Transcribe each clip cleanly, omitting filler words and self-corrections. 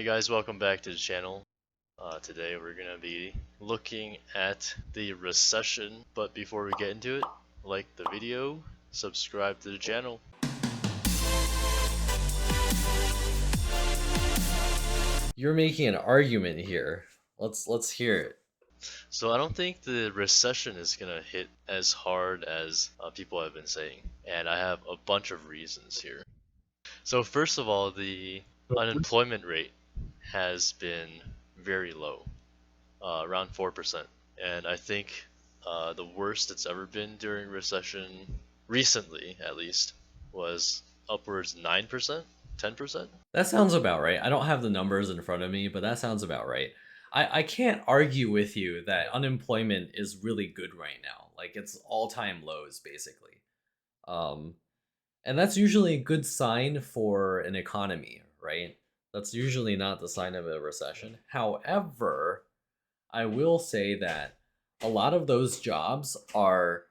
guys, welcome back to the channel. Today we're gonna be looking at the recession, but before we get into it, like the video, subscribe to the channel. You're making an argument here. Let's hear it. So I don't think the recession is gonna hit as hard as people have been saying, and I have a bunch of reasons here. So first of all, the unemployment rate has been very low, around 4%. And I think the worst it's ever been during recession, recently at least, was upwards 9%, 10%. That sounds about right. I don't have the numbers in front of me, but that sounds about right. I can't argue with you that unemployment is really good right now. Like it's all-time lows basically. Um, and that's usually a good sign for an economy, right? That's usually not the sign of a recession. However, I will say that a lot of those jobs are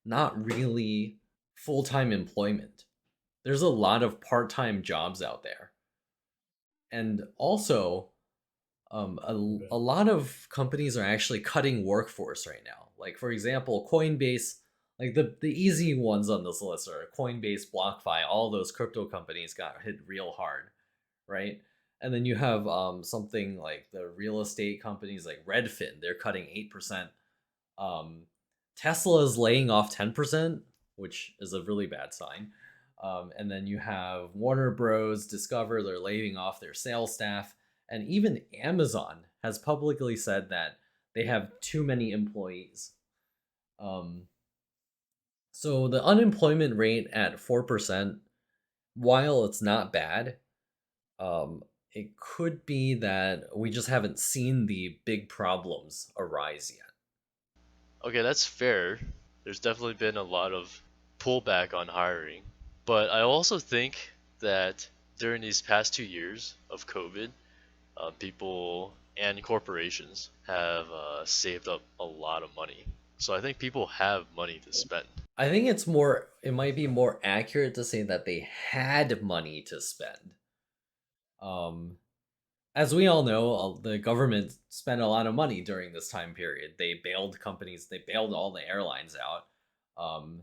not really full-time employment. There's a lot of part-time jobs out there. And also, a lot of companies are actually cutting workforce right now. Like, for example, Coinbase, like the easy ones on this list are Coinbase, BlockFi, all those crypto companies got hit real hard, right? And then you have something like the real estate companies like Redfin, they're cutting 8%. Um, Tesla is laying off 10%, which is a really bad sign. And then you have Warner Bros. Discover, they're laying off their sales staff. And even Amazon has publicly said that they have too many employees. Um, so the unemployment rate at 4%, while it's not bad, um, it could be that we just haven't seen the big problems arise yet. Okay, that's fair. There's definitely been a lot of pullback on hiring. But I also think that during these past 2 years of COVID, people and corporations have saved up a lot of money. So I think people have money to spend. I think it might be more accurate to say that they had money to spend. Um, as we all know, the government spent a lot of money during this time period. They bailed companies, they bailed all the airlines out, um,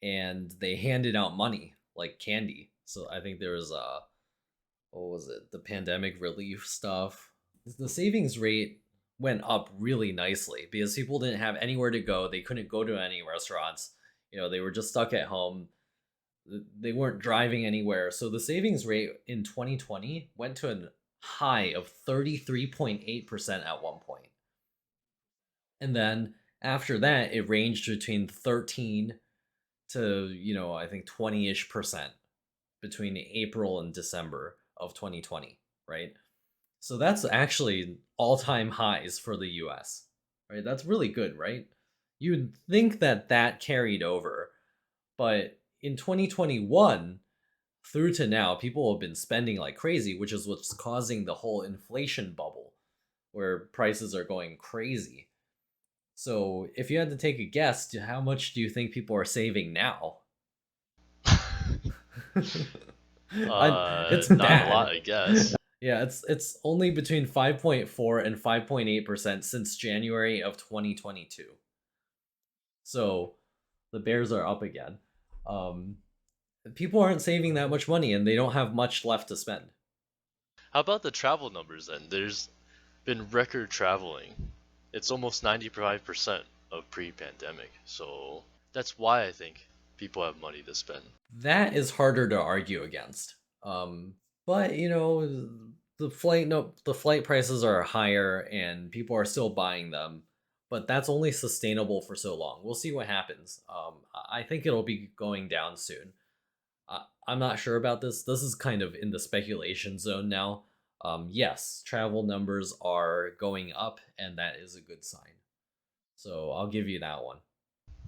and they handed out money like candy. So I think there was what was it, the pandemic relief stuff. The savings rate went up really nicely because people didn't have anywhere to go. They couldn't go to any restaurants. They were just stuck at home. They weren't driving anywhere. So the savings rate in 2020 went to a high of 33.8% at one point. And then after that, it ranged between 13 to, I think 20-ish percent between April and December of 2020, right? So that's actually all-time highs for the US, right? That's really good, right? You'd think that that carried over, but in 2021 through to now, people have been spending like crazy, which is what's causing the whole inflation bubble where prices are going crazy. So, if you had to take a guess, how much do you think people are saving now? It's Not a lot, bad. I guess. Yeah, it's only between 5.4 and 5.8% since January of 2022. So the bears are up again. Um, People aren't saving that much money and they don't have much left to spend. How about the travel numbers then? There's been record traveling. It's almost 95% of pre-pandemic. So that's why I think people have money to spend. That is harder to argue against. But the flight prices are higher and people are still buying them, but that's only sustainable for so long. We'll see what happens. I think it'll be going down soon. I'm not sure about this. This is kind of in the speculation zone now. Yes, travel numbers are going up, and that is a good sign. So I'll give you that one.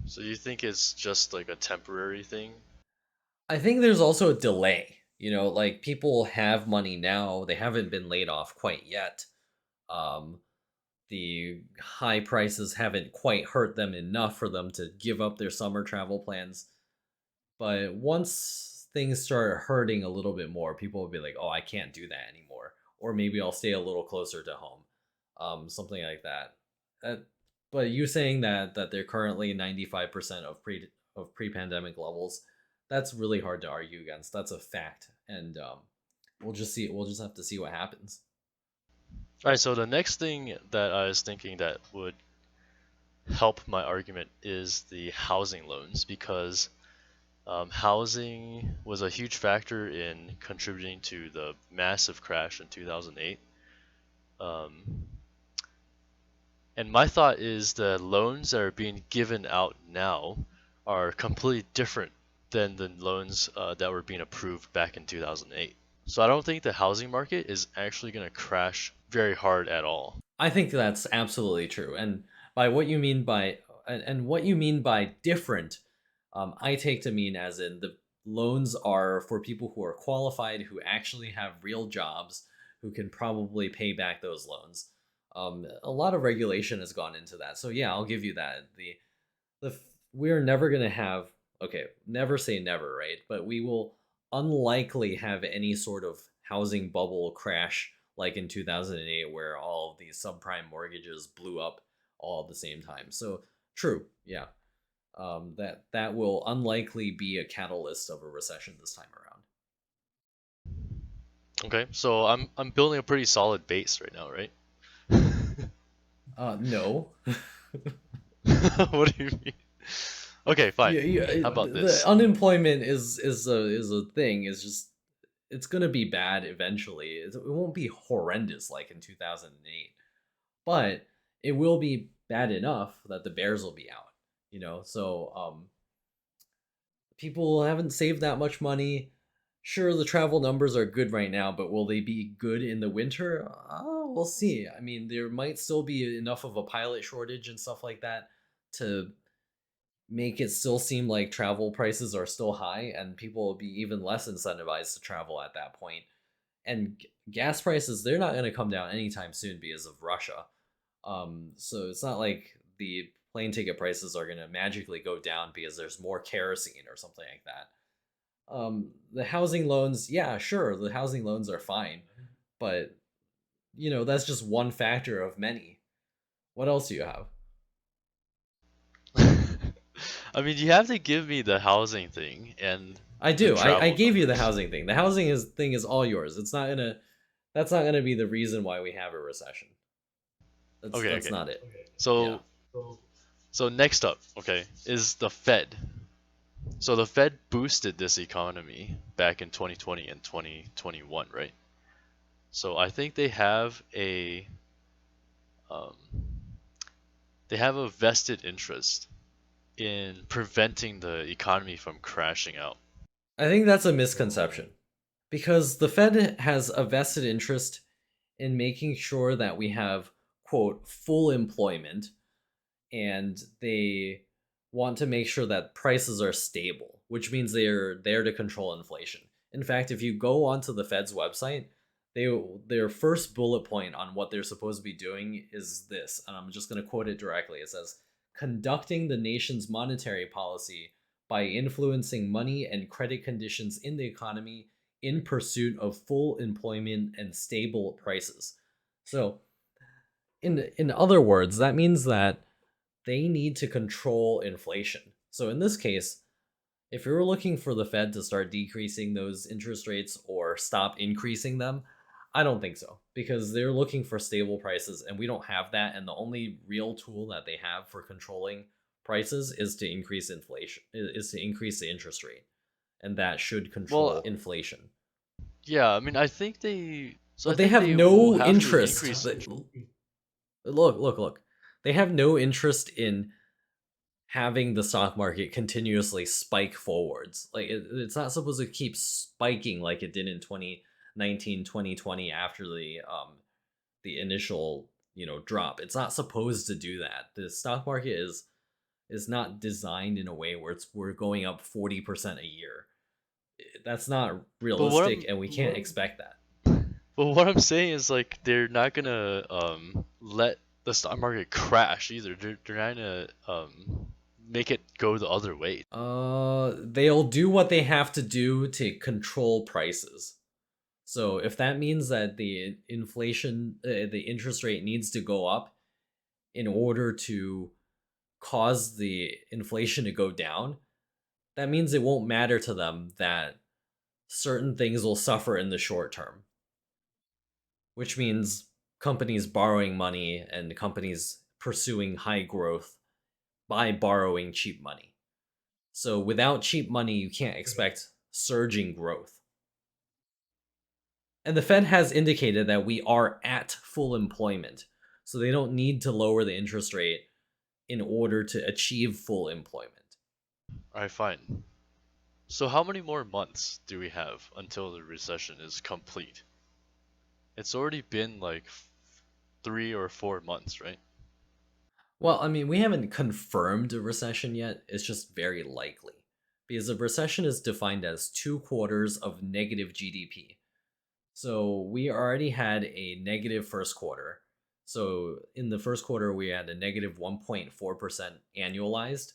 So you think it's just like a temporary thing? I think there's also a delay. Like people have money now, they haven't been laid off quite yet. Um, the high prices haven't quite hurt them enough for them to give up their summer travel plans. But once things start hurting a little bit more, people will be like, oh, I can't do that anymore. or maybe I'll stay a little closer to home, something like that. Uh, but you saying that they're currently 95% of pre-pandemic levels, that's really hard to argue against. That's a fact, and we'll just see. We'll just have to see what happens. All right, so the next thing that I was thinking that would help my argument is the housing loans because housing was a huge factor in contributing to the massive crash in 2008. Um, and my thought is the loans that are being given out now are completely different than the loans that were being approved back in 2008. So I don't think the housing market is actually going to crash very hard at all. I think that's absolutely true. And by what you mean by and what you mean by different, I take to mean as in the loans are for people who are qualified, who actually have real jobs, who can probably pay back those loans. A lot of regulation has gone into that. So yeah, I'll give you that. We're never gonna have, okay, never say never, right? But we will unlikely have any sort of housing bubble crash like in 2008 where all of these subprime mortgages blew up all at the same time. So true, yeah. That will unlikely be a catalyst of a recession this time around. Okay, so I'm building a pretty solid base right now, right? No. What do you mean? Okay, fine. Yeah, yeah, How about the this? unemployment is a thing. Is just it's gonna be bad eventually. It won't be horrendous like in 2008, but it will be bad enough that the Bears will be out. So people haven't saved that much money. Sure, the travel numbers are good right now, but will they be good in the winter? We'll see. I mean, there might still be enough of a pilot shortage and stuff like that to make it still seem like travel prices are still high and people will be even less incentivized to travel at that point. And gas prices, they're not going to come down anytime soon because of Russia. So it's not like the plane ticket prices are going to magically go down because there's more kerosene or something like that. The housing loans, yeah, sure, the housing loans are fine, but that's just one factor of many. What else do you have? I mean, you have to give me the housing thing and I the do. I travel gave you the numbers. housing thing. The housing is thing is all yours. That's not gonna be the reason why we have a recession. Okay, That's okay. not it. Yeah. So, so next up, okay, is the Fed. So the Fed boosted this economy back in 2020 and 2021, right? So I think um, they have a vested interest in preventing the economy from crashing out. I think that's a misconception because the Fed has a vested interest in making sure that we have quote full employment, and they want to make sure that prices are stable, which means they're there to control inflation. In fact, if you go onto the Fed's website, they their first bullet point on what they're supposed to be doing is this, and I'm just going to quote it directly. It says, "Conducting the nation's monetary policy by influencing money and credit conditions in the economy in pursuit of full employment and stable prices." So, in other words, that means that they need to control inflation. So in this case, if you're looking for the Fed to start decreasing those interest rates or stop increasing them, I don't think so because they're looking for stable prices and we don't have that, and the only real tool that they have for controlling prices is to increase inflation, is to increase the interest rate, and that should control Well, inflation. yeah, I mean, I think they. So I But they think have they will no have to interest. increase. Look. They have no interest in having the stock market continuously spike forwards. Like it's not supposed to keep spiking like it did in 2019, 2020 after the initial, drop. It's not supposed to do that. The stock market is not designed in a way where we're going up 40% a year. That's not But what realistic I'm, and we can't expect that. but what I'm saying is like they're not gonna let the stock market crash either. They're not gonna make it go the other way. They'll do what they have to do to control prices. So if that means that the interest rate needs to go up in order to cause the inflation to go down, that means it won't matter to them that certain things will suffer in the short term, which means companies borrowing money and companies pursuing high growth by borrowing cheap money. So without cheap money, you can't expect surging growth. And the Fed has indicated that we are at full employment. So they don't need to lower the interest rate in order to achieve full employment. Alright, fine. So how many more months do we have until the recession is complete? It's already been like 3 or 4 months, right? Well, I mean, we haven't confirmed a recession yet. It's just very likely. Because a recession is defined as 2 quarters of negative GDP. So we already had a negative first quarter. So in the first quarter, we had a negative 1.4% annualized,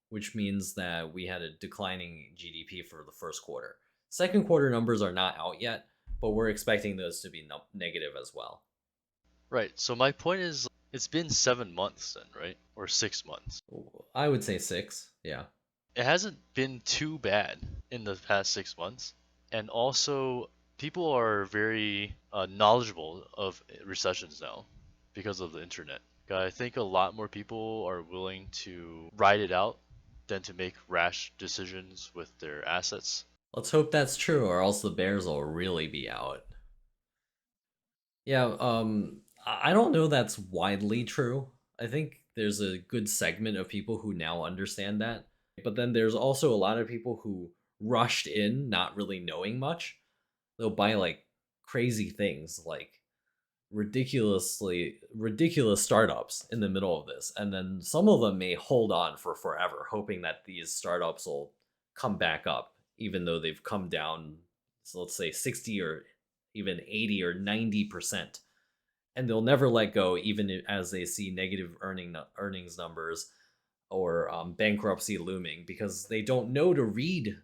which means that we had a declining GDP for the first quarter. Second quarter numbers are not out yet, but we're expecting those to be negative as well. Right. So my point is, it's been 7 months then, right? Or 6 months. I would say six. Yeah. It hasn't been too bad in the past 6 months. And also, people are very knowledgeable of recessions now because of the internet. I think a lot more people are willing to ride it out than to make rash decisions with their assets. Let's hope that's true, or else the Bears will really be out. Yeah, I don't know that's widely true. I think there's a good segment of people who now understand that. But then there's also a lot of people who rushed in not really knowing much. They'll buy like crazy things, like ridiculous startups in the middle of this. And then some of them may hold on for forever, hoping that these startups will come back up, even though they've come down, so let's say 60 or even 80 or 90%. And they'll never let go, even as they see negative earnings numbers or bankruptcy looming, because they don't know to read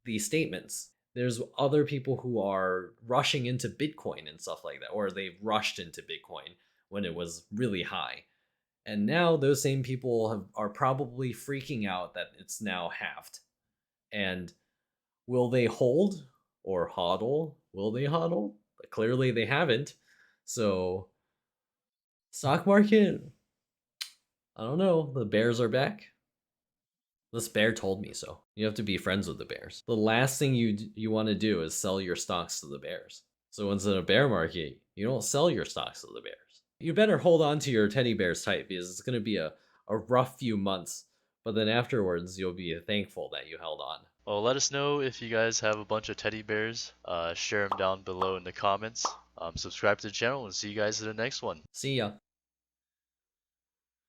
these statements. There's other people who are rushing into Bitcoin and stuff like that, or they've rushed into Bitcoin when it was really high. And now those same people are probably freaking out that it's now halved. And will they hold or hodl? Will they hodl? Clearly they haven't. So, stock market, I don't know. The bears are back. This bear told me so. You have to be friends with the bears. The last thing you want to do is sell your stocks to the bears. So once in a bear market, you don't sell your stocks to the bears. You better hold on to your teddy bears tight because it's going to be a rough few months. But then afterwards, you'll be thankful that you held on. Well, let us know if you guys have a bunch of teddy bears. Share them down below in the comments. Subscribe to the channel and see you guys in the next one. See ya.